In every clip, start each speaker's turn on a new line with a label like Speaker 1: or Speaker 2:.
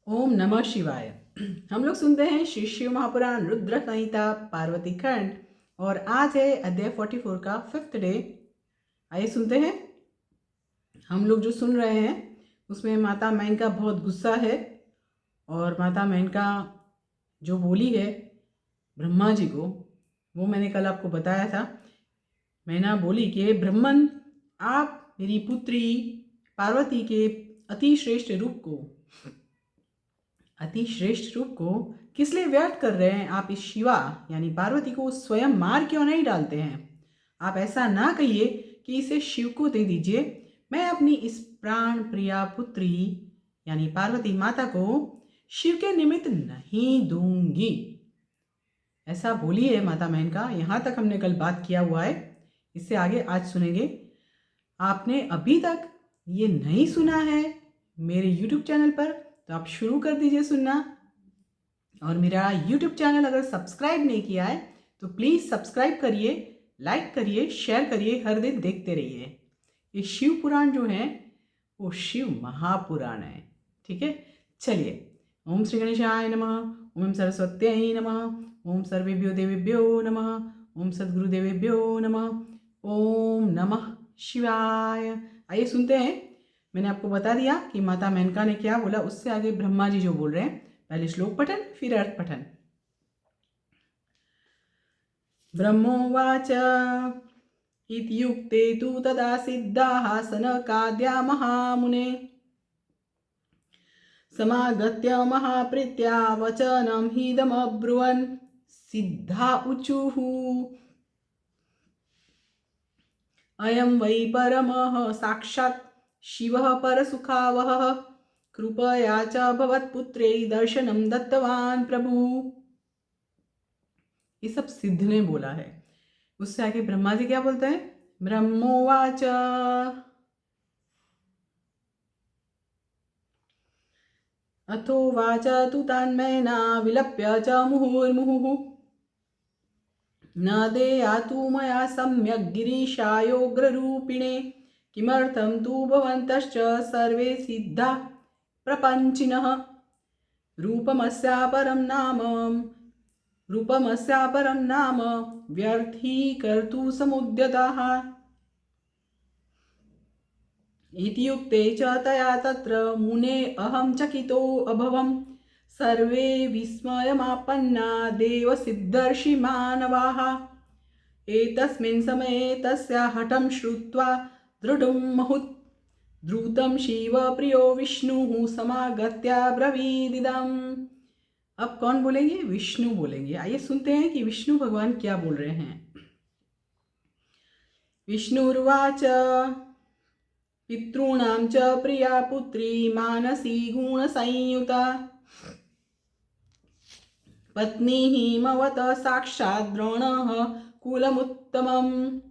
Speaker 1: ओम नमः शिवाय। हम लोग सुनते हैं श्री शिव महापुराण रुद्र संहिता पार्वती खंड और आज है अध्याय 44 का 5th डे। आइए सुनते हैं। हम लोग जो सुन रहे हैं उसमें माता मेनका बहुत गुस्सा है और माता मेनका जो बोली है ब्रह्मा जी को, वो मैंने कल आपको बताया था। मैना बोली कि ब्रह्मन, आप मेरी पुत्री पार्वती के अति श्रेष्ठ रूप को किस लिए व्यर्थ कर रहे हैं? आप इस शिवा यानी पार्वती को स्वयं मार क्यों नहीं डालते हैं? आप ऐसा ना कहिए कि इसे शिव को दे दीजिए। मैं अपनी इस प्राण प्रिया पुत्री यानी पार्वती माता को शिव के निमित्त नहीं दूंगी। ऐसा बोली है माता मेनका। यहाँ तक हमने कल बात किया हुआ है, इससे आगे आज सुनेंगे। आपने अभी तक ये नहीं सुना है मेरे YouTube चैनल पर तो आप शुरू कर दीजिए सुनना। और मेरा YouTube चैनल अगर सब्सक्राइब नहीं किया है तो प्लीज़ सब्सक्राइब करिए, लाइक करिए, शेयर करिए, हर दिन देखते रहिए। ये शिव पुराण जो है वो शिव महापुराण है। ठीक है, चलिए। ओम श्री गणेशाय नमः, ओम सरस्वत्यै नमः, ओम सर्वेभ्यो देवेभ्यो नमः, ओम सद्गुरुदेवेभ्यो नमः, ओम नमः शिवाय। आइए सुनते हैं। मैंने आपको बता दिया कि माता मेनका ने क्या बोला, उससे आगे ब्रह्मा जी जो बोल रहे हैं। पहले श्लोक पठन फिर अर्थ पठन। ब्रह्मोवाच इत्युक्ते तु तदा सिद्धाः सनकाद्या महामुने समागत्य महाप्रीत्या वचनं हीदमब्रुवन्। सिद्धा ऊचुः अयं वै परमः साक्षात् शिवः परसुखावहः कृपया च भवत्पुत्रै दर्शनं दत्तवान् प्रभु। ये सब सिद्ध ने बोला है। उससे आगे ब्रह्मा जी क्या बोलते हैं? ब्रह्मोवाच अथो वाच तु तान्मयना विलप्य च मुहुर्मुहुः न देयातु मया सम्यग् गिरीशायोग्ररूपिणे किमर्थं तु भवन्तश्च सर्वे सिद्धा प्रपञ्चिनः रूपमस्यापरं नाम व्यर्थीकर्तुं समुद्यताः। इत्युक्ते च तया तत्र मुने अहं चकितो अभवम्। सर्वे विस्मयमापन्ना देवसिद्धर्षि मानवाः। एतस्मिन् समये तस्या हठं श्रुत्वा दृढं महुत् द्रुतं शिवप्रियो विष्णुः समागत्याब्रवीदिदम्। अब कौन बोलेंगे? विष्णु बोलेंगे। आइए सुनते हैं कि विष्णु भगवान क्या बोल रहे हैं। विष्णुर्वाच पितॄणां च प्रिया पुत्री मानसी गुणसंयुता पत्नी हिमवत साक्षात् द्रोणः कुलमुत्तमम्।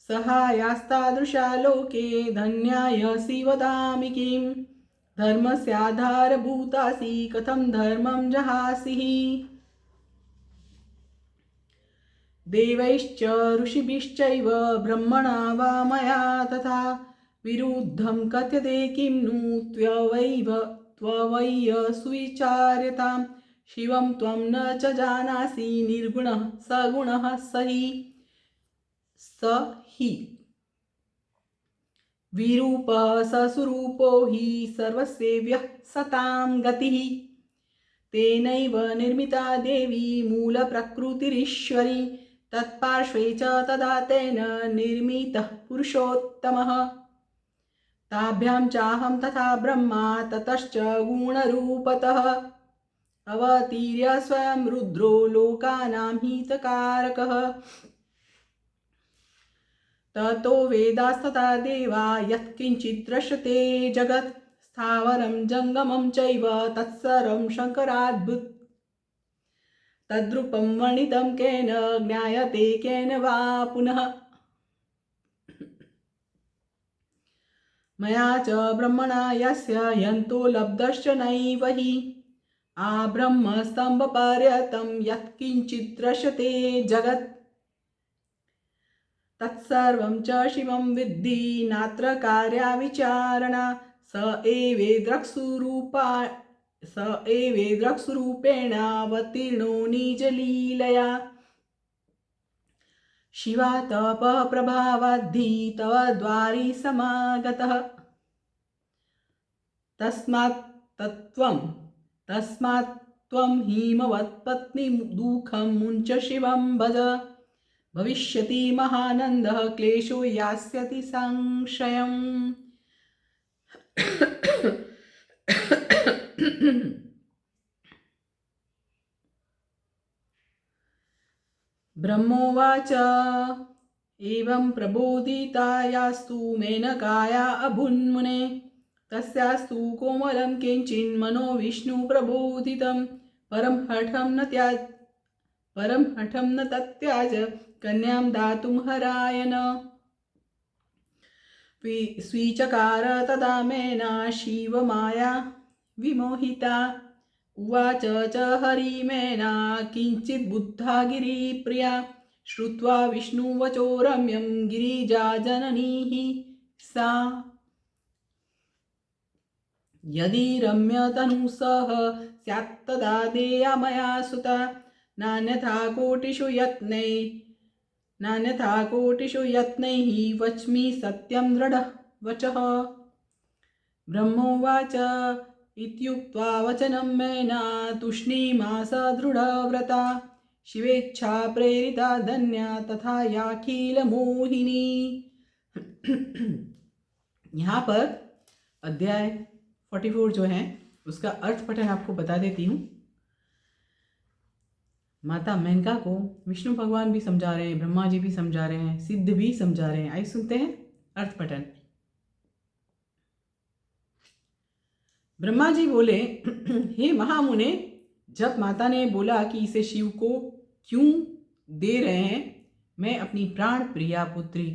Speaker 1: सहायास्तादृशा लोके धन्यायसि वदामि किम्। धर्मस्याधारभूतासि कथं धर्मं जहासि। देवैश्च ऋषिभिश्चैव ब्रह्मणा वा मया तथा विरुद्धं कथ्यते किं नु त्ववैय सुविचार्यताम्। शिवं त्वं न च जानासि निर्गुणः सगुणः स हि विरूपः ससुरूपो हि सर्वसेव्यः सतां गतिः। तेनैव निर्मिता देवी मूलप्रकृतिरीश्वरी तत्पार्श्वे च तदा तेन निर्मितः पुरुषोत्तमः। ताभ्यां चाहं तथा ब्रह्मा ततश्च गुणरूपतः अवतीर्य स्वयं रुद्रो लोकानां हितकारकः। ततो वेदास्तथा देवा यत्किञ्चित् दृश्यते जगत् स्थावरं जङ्गमं चैव तत्सर्वं शङ्कराद्भुत्। तद्रूपं वर्णितं केन ज्ञायते केन वा पुनः। मया च ब्रह्मणा यस्य यन्तो लब्धश्च नैव हि आब्रह्मस्तम्भपर्यन्तं यत्किञ्चित् दृश्यते जगत् तत्सर्वं च शिवं विद्धि नात्र कार्या विचारणा। स एवेद्रक्षुरूपा स एवेद्रक्षुरूपेणावतीर्णो निजलीलया शिवा तपः प्रभावाद्धि तव द्वारि समागतः तस्मात् त्वं हिमवत्पत्नीं दुःखं मुञ्च शिवं भज भविष्यति महानन्दः क्लेशो यास्यति संशयम् ब्रह्मोवाच एवं प्रबोधितायास्तु मेनकाया अभुन्मुने तस्यास्तु कोमलं किञ्चिन्मनो विष्णुप्रबोधितं परं हठं न तत्याज कन्यां दातुं हरायन स्वीचकार तदा मेना शिवमाया विमोहिता उवाच च हरिमेना किञ्चित् बुद्धा गिरिप्रिया श्रुत्वा विष्णुवचो रम्यं गिरिजा जननीः सा यदि रम्यतनुसः स्यात्तदा देया मया सुता नान्यथा कोटिषु यत्नैः वच्मि सत्यं दृढः वचः ब्रह्मोवाच इत्युक्त्वा वचनं मेना तूष्णीमास दृढव्रता शिवेच्छा प्रेरिता धन्या तथा याखिल मोहिनी। यहाँ पर अध्याय 44 जो है उसका अर्थ पठन आपको बता देती हूँ। माता मेनका को विष्णु भगवान भी समझा रहे हैं, ब्रह्मा जी भी समझा रहे हैं, सिद्ध भी समझा रहे हैं। आइए सुनते हैं अर्थ पठन। ब्रह्मा जी बोले, हे महामुने, जब माता ने बोला कि इसे शिव को क्यों दे रहे हैं, मैं अपनी प्राण प्रिया पुत्री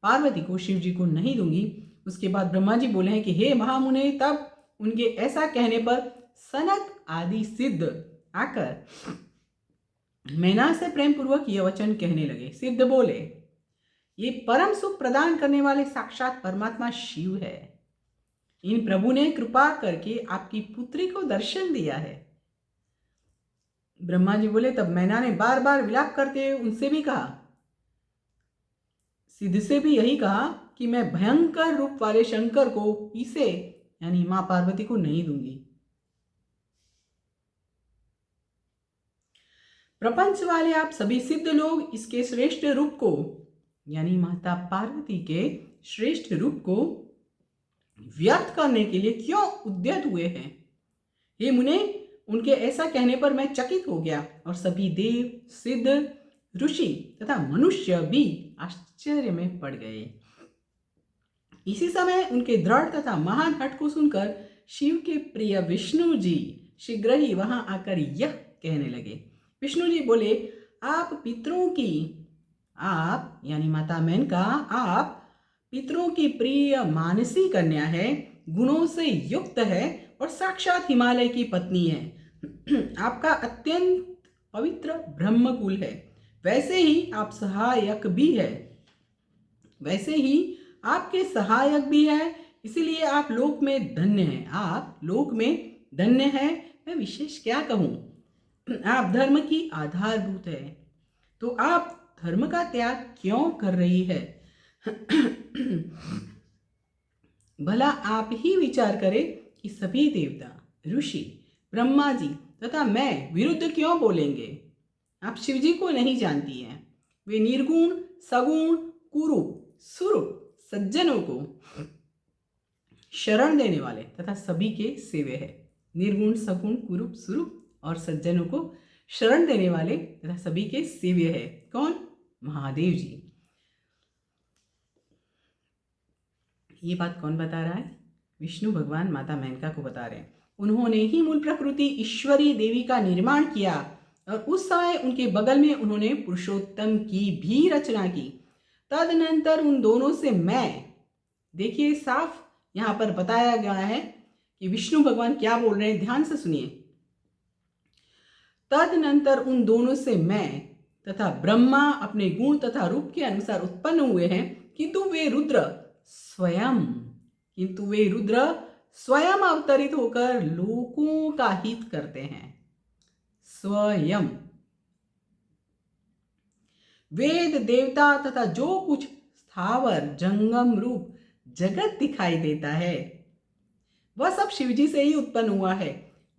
Speaker 1: पार्वती को शिव जी को नहीं दूंगी। उसके बाद ब्रह्मा जी बोले हैं कि हे महामुने, तब उनके ऐसा कहने पर सनक आदि सिद्ध आकर मैना से प्रेम पूर्वक यह वचन कहने लगे। सिद्ध बोले, ये परम सुख प्रदान करने वाले साक्षात परमात्मा शिव है। इन प्रभु ने कृपा करके आपकी पुत्री को दर्शन दिया है। ब्रह्मा जी बोले, तब मैना ने बार बार विलाप करते हुए उनसे भी कहा, सिद्ध से भी यही कहा कि मैं भयंकर रूप वाले शंकर को इसे यानी मां पार्वती को नहीं दूंगी। प्रपंच वाले आप सभी सिद्ध लोग इसके श्रेष्ठ रूप को यानी माता पार्वती के श्रेष्ठ रूप को व्यर्थ करने के लिए क्यों उद्यत हुए हैं? हे मुने, उनके ऐसा कहने पर मैं चकित हो गया और सभी देव, सिद्ध, ऋषि तथा मनुष्य भी आश्चर्य में पड़ गए। इसी समय उनके दृढ़ तथा महान हठ को सुनकर शिव के प्रिय विष्णु जी शीघ्र ही वहां आकर यह कहने लगे। विष्णु जी बोले, आप यानी माता मेनका, आप पितरों की प्रिय मानसी कन्या है, गुणों से युक्त है और साक्षात हिमालय की पत्नी है। आपका अत्यंत पवित्र ब्रह्मकुल है। वैसे ही आप सहायक भी है, वैसे ही आपके सहायक भी है, इसीलिए आप लोक में धन्य हैं। आप लोक में धन्य हैं, मैं विशेष क्या कहूँ। आप धर्म की आधारभूत है, तो आप धर्म का त्याग क्यों कर रही है? भला आप ही विचार करें कि सभी देवता, ऋषि, ब्रह्मा जी तथा मैं विरुद्ध क्यों बोलेंगे? आप शिव जी को नहीं जानती हैं। वे निर्गुण, सगुण, कुरूप, सुरूप सज्जनों को शरण देने वाले तथा सभी के सेव्य है। निर्गुण, सगुण, कुरूप, सुरूप और सज्जनों को शरण देने वाले तथा सभी के सेव्य है। कौन? महादेव जी। ये बात कौन बता रहा है? विष्णु भगवान माता मेनका को बता रहे हैं। उन्होंने ही मूल प्रकृति ईश्वरी देवी का निर्माण किया और उस समय उनके बगल में उन्होंने पुरुषोत्तम की भी रचना की। तदनंतर उन दोनों से मैं, देखिए साफ यहाँ पर बताया गया है कि विष्णु भगवान क्या बोल रहे हैं, ध्यान से सुनिए। तदनंतर उन दोनों से मैं तथा ब्रह्मा अपने गुण तथा रूप के अनुसार उत्पन्न हुए हैं, किंतु वे रुद्र स्वयं अवतरित होकर लोगों का हित करते हैं। स्वयं वेद, देवता तथा जो कुछ स्थावर जंगम रूप जगत दिखाई देता है वह सब शिवजी से ही उत्पन्न हुआ है।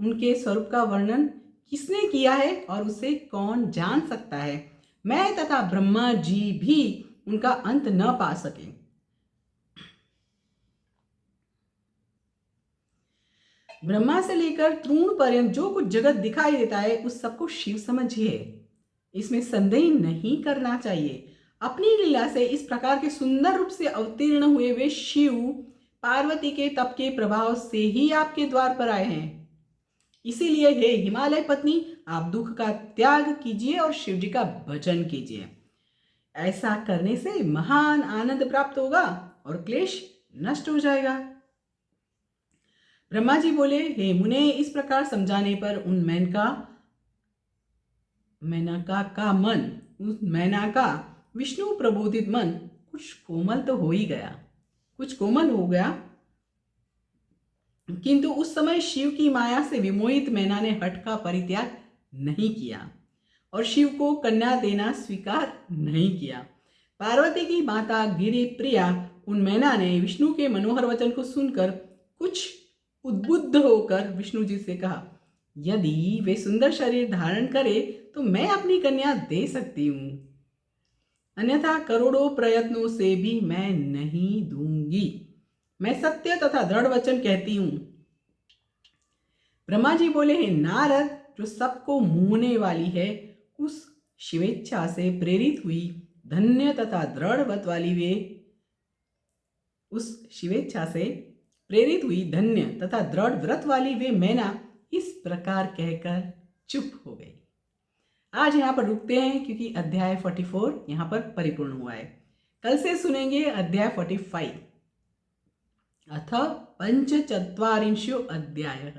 Speaker 1: उनके स्वरूप का वर्णन किसने किया है और उसे कौन जान सकता है? मैं तथा ब्रह्मा जी भी उनका अंत न पा सके। ब्रह्मा से लेकर तृण पर्यंत जो कुछ जगत दिखाई देता है उस सबको शिव समझिए, इसमें संदेह नहीं करना चाहिए। अपनी लीला से इस प्रकार के सुंदर रूप से अवतीर्ण हुए वे शिव पार्वती के तप के प्रभाव से ही आपके द्वार पर आए हैं। इसीलिए हे हिमालय पत्नी, आप दुख का त्याग कीजिए और शिव जी का भजन कीजिए। ऐसा करने से महान आनंद प्राप्त होगा और क्लेश नष्ट हो जाएगा। ब्रह्मा जी बोले, हे मुने, इस प्रकार समझाने पर उन मैनका विष्णु प्रबोधित मन कुछ कोमल तो हो ही गया, कुछ कोमल हो गया। किंतु उस समय शिव की माया से विमोहित मैना ने हठ का परित्याग नहीं किया और शिव को कन्या देना स्वीकार नहीं किया। पार्वती की माता गिरि प्रिया उन मैना ने विष्णु के मनोहर वचन को सुनकर कुछ उद्बुद्ध होकर विष्णु जी से कहा, यदि वे सुंदर शरीर धारण करे तो मैं अपनी कन्या दे सकती हूं, अन्यथा करोड़ों प्रयत्नों से भी मैं नहीं दूंगी। मैं सत्य तथा दृढ़ वचन कहती हूं। ब्रह्मा जी बोले, हैं नारद, जो सबको मोहने वाली है उस शिवेच्छा से प्रेरित हुई धन्य तथा दृढ़ व्रत वाली वे उस शिवेच्छा से प्रेरित हुई धन्य तथा दृढ़ व्रत वाली वे मैना इस प्रकार कहकर चुप हो गई। आज यहाँ पर रुकते हैं क्योंकि अध्याय 44 यहाँ पर परिपूर्ण हुआ है। कल से सुनेंगे अध्याय 45। अथ पंचचत्वारिंशो अध्याय।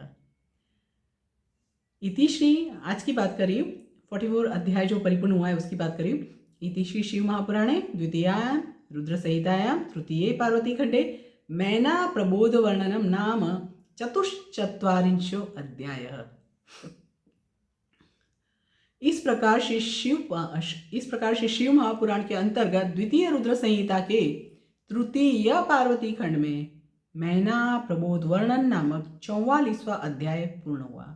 Speaker 1: इति श्री, आज की बात करी 44 अध्याय जो परिपूर्ण हुआ है उसकी बात करी। इति श्री शिव महापुराणे द्वितीयायां रुद्र संहितायां तृतीये पार्वती खंडे मैना प्रबोध वर्णनम नाम चतुश्चत्वारिंशो अध्याय। इस प्रकार से शिव महापुराण के अंतर्गत द्वितीय रुद्र संहिता के तृतीय पार्वती खंड में मैना प्रबोध वर्णन नामक 44वां अध्याय पूर्ण हुआ।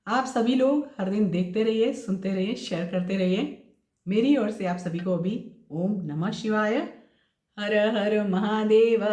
Speaker 1: आप सभी लोग हर दिन देखते रहिए, सुनते रहिए, शेयर करते रहिए। मेरी ओर से आप सभी को अभी ओम नमः शिवाय, हर हर महादेव।